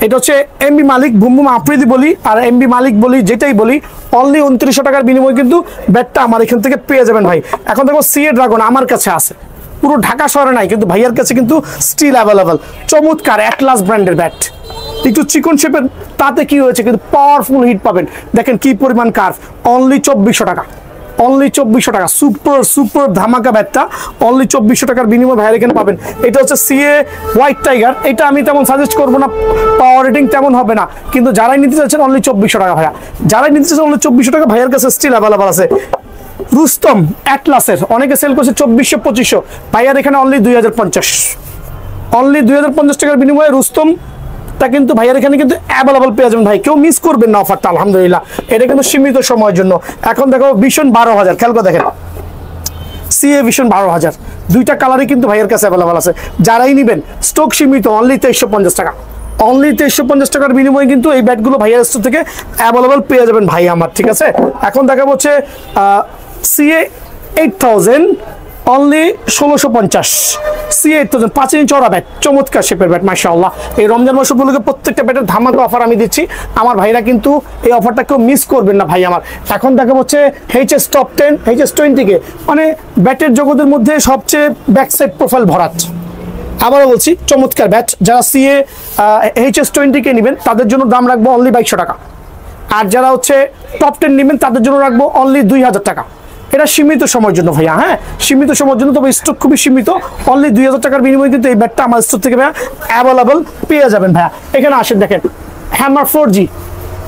এটা হচ্ছে MB মালিক বুম আফ্রিদি বলি আর MB মালিক বলি, যেটাই বলি অনলি 2900 টাকার বিনিময়ে কিন্তু ব্যাটটা আমার এখান থেকে পেয়ে যাবেন ভাই। এখন দেখো CA ড্রাগন আমার কাছে আছে, পুরো ঢাকা শহরে নাই কিন্তু ভাইয়ার কাছে কিন্তু স্টিল অ্যাভেলেবল। চমৎকার অ্যাটলাস ব্র্যান্ডের ব্যাট, একটু চিকন শেপের, তাতে কি হয়েছে কিন্তু পাওয়ারফুল হিট পাবেন। দেখেন কি পরিমাণ কার্ভ, অনলি 2400 টাকা। অনলি 2400 টাকা সুপার সুপার ধামাকা ব্যাটটা অনলি 2400 টাকার বিনিময়ে ভাইয়ের এখানে পাবেন। এটা হচ্ছে CA হোয়াইট টাইগার, এটা আমি তেমন সাজেস্ট করবো না, পাওয়ার রেটিং তেমন হবে না, কিন্তু যারাই নিতে চাচ্ছেন অনলি 2400 টাকা ভাইয়া। যারাই নিতে চাচ্ছেন অনলি 2400 টাকা ভাইয়ের কাছে স্টিল অ্যাভেলেবল আছে। রুস্তম অ্যাটলাসের অনেকে সেল করছে 2400 2500, ভাইয়ার এখানে অনলি 2050। অনলি 2050 টাকার বিনিময়ে রুস্তম তা কিন্তু ভাইয়ার এখানে কিন্তু অ্যাভেলেবল পেয়ে যাবেন ভাই, কেউ মিস করবেন না অফারটা আলহামদুলিল্লাহ। এটা কিন্তু সীমিত সময়ের জন্য। এখন দেখো ভিশন 12000, খেয়াল করে দেখেন CA ভিশন 12000, দুইটা কালারই কিন্তু ভাইয়ের কাছে অ্যাভেলেবল আছে। যারাই নেবেন স্টক সীমিত অনলি 2350 টাকা। অনলি 2350 টাকার বিনিময়ে কিন্তু এই ব্যাটগুলো ভাইয়ার স্টোর থেকে অ্যাভেলেবল পেয়ে যাবেন ভাই আমার, ঠিক আছে? এখন দেখা হচ্ছে CA 8000 অনলি 1650। CA 8000 5 ইঞ্চ চওড়া ব্যাট, চমৎকার শেপের ব্যাট মাশাআল্লাহ। এই রমজান মাস উপলক্ষে প্রত্যেকটা ব্যাটের ধামাকা অফার আমি দিচ্ছি, আমার ভাইরা কিন্তু এই অফারটা কেউ মিস করবেন না ভাই আমার। এখন দেখা হচ্ছে HS টপ 10 HS 20 কে, মানে ব্যাটের জগতের মধ্যে সবচেয়ে ব্যাক সাইড প্রোফাইল ভরাট। আবারও বলছি চমৎকার ব্যাট, যারা CA HS 20 কে নেবেন তাদের জন্য দাম রাখবো অনলি 2200 টাকা, আর যারা হচ্ছে টপ 10 নেবেন তাদের জন্য রাখবো অনলি 2000 টাকা। এটা সীমিত সময়ের জন্য ভাইয়া, হ্যাঁ সীমিত সময়ের জন্য, তবে স্টক খুবই সীমিত। অনলি 2000 টাকার বিনিময়ে কিন্তু এই ব্যাটটা আমার স্টোর থেকে ভাইয়া অ্যাভেলেবল পেয়ে যাবেন ভাইয়া। এখানে আসেন দেখেন হ্যামার 4G,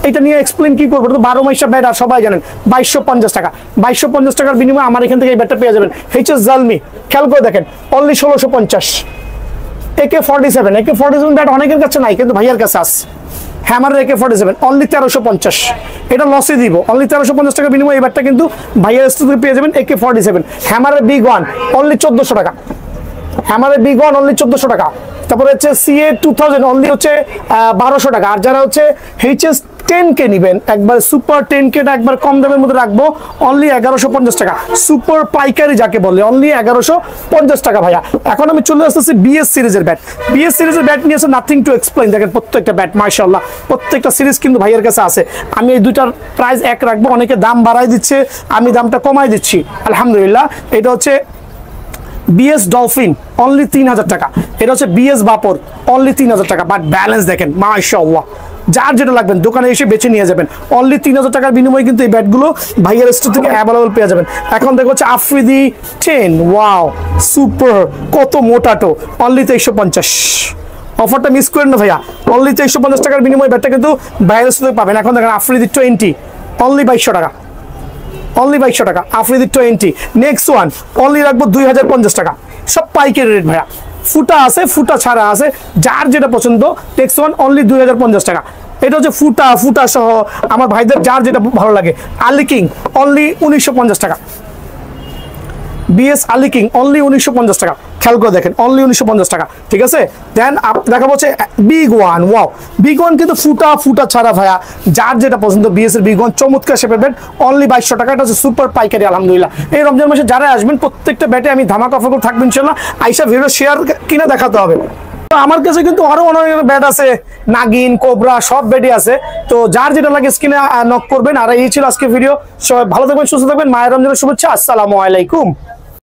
এটা নিয়ে এক্সপ্লেন কি করবো, তো 12 মাইশা ব্যাট আর সবাই জানেন 2250 টাকা। 2250 টাকার বিনিময়ে আমার এখান থেকে এই ব্যাটটা পেয়ে যাবেন। HS জালমি, খেয়াল করে দেখেন অনলি 1650। AK47 ব্যাট অনেকের কাছে নাই কিন্তু ভাইয়ার কাছে আছে। হ্যামারের AK47 অনলি 1350, এটা লসে দিব। অনলি 1350 টাকা বিনিময়ে এই ব্যাটটা কিন্তু ভাইয়ার স্টোর থেকে পেয়ে যাবেন। AK47 হ্যামারের বিগ ওয়ান অনলি 1400 টাকা। হ্যামারের বিগ ওয়ান অনলি 1400 টাকা। তারপরে হচ্ছে CA 2000 অনলি হচ্ছে 1200 টাকা। আর যারা হচ্ছে HS 10K নেবেন, একবার সুপার 10K একবার কম দামের মধ্যে রাখবো অনলি 1150 টাকা। সুপার পাইকারি যাকে বলে অনলি 1150 টাকা ভাইয়া। এখন আমি চলে আসতেছি BS সিরিজের ব্যাট। BS সিরিজের ব্যাট নিয়ে আছে নাথিং টু এক্সপ্লেইন। দেখেন প্রত্যেকটা ব্যাট মাশাআল্লাহ, প্রত্যেকটা সিরিজ কিন্তু ভাইয়ের কাছে আছে। আমি এই দুইটার প্রাইস এক রাখবো, অনেকে দাম বাড়াই দিচ্ছে, আমি দামটা কমাই দিচ্ছি আলহামদুলিল্লাহ। এটা হচ্ছে BS ডলফিন অনলি 3000 টাকা। এটা হচ্ছে BS বাপর অনলি 3000 টাকা। বাট ব্যালেন্স দেখেন মাশাআল্লাহ, যার যেটা লাগবেন দোকানে এসে বেছে নিয়ে যাবেন। অনলি 3000 টাকার বিনিময়ে কিন্তু এই ব্যাটগুলো ভাইয়ার স্টোর থেকে অ্যাভেলেবল পেয়ে যাবেন। এখন দেখো হচ্ছে আফ্রিদি 10, ওয়াও সুপার, কত মোটাটো, অনলি 2350। অফারটা মিস করেন না ভাইয়া, অনলি 2350 টাকার বিনিময়ে ব্যাটটা কিন্তু ভাইয়ার স্টোর থেকে পাবেন। এখন দেখেন আফ্রিদি 20 অনলি 2200 টাকা। অনলি 2200 টাকা আফ্রিদি 20। নেক্সট ওয়ান অনলি রাখবো 2050 টাকা। সব পাইকারি রেট ভাইয়া, ফুটা আছে ফুটা ছাড়া আছে, যার যেটা পছন্দ। নেক্সট ওয়ান অনলি 2050 টাকা। এটা হচ্ছে ফুটা সহ আমার ভাইদের যার যেটা ভালো লাগে। আলি কিং অনলি 1950 টাকা। BS আলি কিং অনলি 1950 টাকা। খেয়াল করে দেখেন অনলি 1950 টাকা, ঠিক আছে? দেন দেখা হচ্ছে big one, wow big one কিন্তু ফুটা ছাড়া ভাইয়া, যার যেটা পছন্দ। BS এর বিগ ওয়ান চমৎকার শেপের ব্যাট অনলি 2200 টাকা। এটা হচ্ছে সুপার পাইকারি আলহামদুলিল্লাহ। এই রমজান মাসে যারা আসবেন প্রত্যেকটা ব্যাটে আমি ধামাকা অফার থাকবেন ইনশাআল্লাহ। আইসা ভিডিও শেয়ার কিনা দেখাতে হবে, তো আমার কাছে কিন্তু আরো অনেক ব্যাট আছে, নাগিন, কোবরা সব ব্যাটই আছে। তো যার যেটা লাগে স্ক্রিনে নক করবেন। আর এই ছিল আজকে ভিডিও। সবাই ভালো থাকবেন, সুস্থ থাকবেন, মায়ের রমজানের শুভেচ্ছা। আসসালামু আলাইকুম।